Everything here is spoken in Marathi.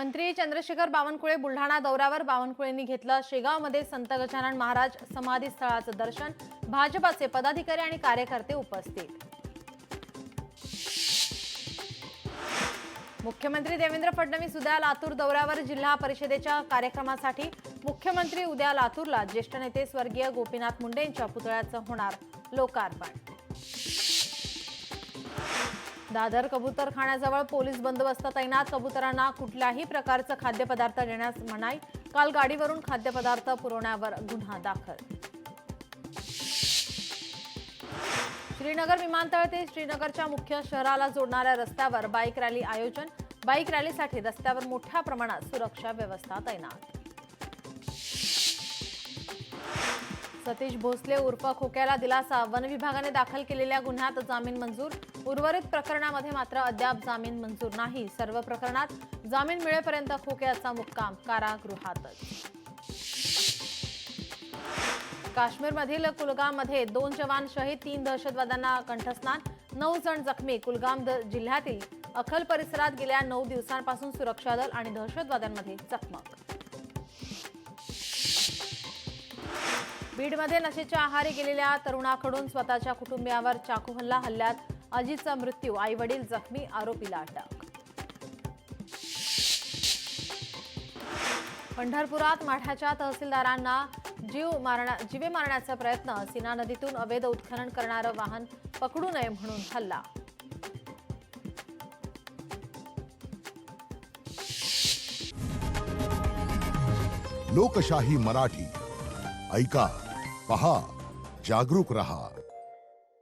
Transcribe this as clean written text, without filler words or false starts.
मंत्री चंद्रशेखर बावनकुळे बुलढाणा दौऱ्यावर. बावनकुळेंनी घेतलं शेगावमध्ये संत गजानन महाराज समाधी स्थळाचं दर्शन. भाजपाचे पदाधिकारी आणि कार्यकर्ते उपस्थित. मुख्यमंत्री देवेंद्र फडणवीस उद्या लातूर दौऱ्यावर. जिल्हा परिषदेच्या कार्यक्रमासाठी मुख्यमंत्री उद्या लातूरला. ज्येष्ठ नेते स्वर्गीय गोपीनाथ मुंडे यांच्या पुतळ्याचं होणार लोकार्पण. दादर कबूतरखान्याजवळ पोलीस बंदोबस्त तैनात. कबुतरांना कुठल्याही प्रकारचं खाद्यपदार्थ देण्यास मनाई. काल गाडीवरून खाद्यपदार्थ पुरवण्यावर गुन्हा दाखल. श्रीनगर विमानतळ ते श्रीनगरच्या मुख्य शहराला जोडणाऱ्या रस्त्यावर बाईक रॅली आयोजन. बाईक रॅलीसाठी रस्त्यावर मोठ्या प्रमाणात सुरक्षा व्यवस्था तैनात. सतीश भोसले उर्फ खोक्याला दिलासा. वन विभागाने दाखल केलेल्या गुन्ह्यात जामीन मंजूर. उर्वरित प्रकरणामध्ये मात्र अद्याप जामीन मंजूर नाही. सर्व प्रकरणात जामीन मिळेपर्यंत खोक्याचा मुक्काम कारागृहातच. काश्मीरमधील कुलगाममध्ये 2 जवान शहीद. 3 दहशतवाद्यांना कंठस्नान. 9 जण जखमी. कुलगाम जिल्ह्यातील अखल परिसरात गेल्या 9 दिवसांपासून सुरक्षा दल आणि दहशतवाद्यांमध्ये चकमक. बीडमध्ये नशेच्या आहारी गेलेल्या तरुणाकडून स्वतःच्या कुटुंबियावर चाकू हल्ला. हल्ल्यात अजितचा मृत्यू. आई-वडील जखमी. आरोपीला अटक. पंढरपुरात माढ्याच्या तहसीलदारांना जीवे मारण्याचा प्रयत्न. सीना नदीतून अवैध उत्खनन करणारं वाहन पकडू नये म्हणून हल्ला. लोकशाही मराठी ऐका, पहा, जागरूक रहा.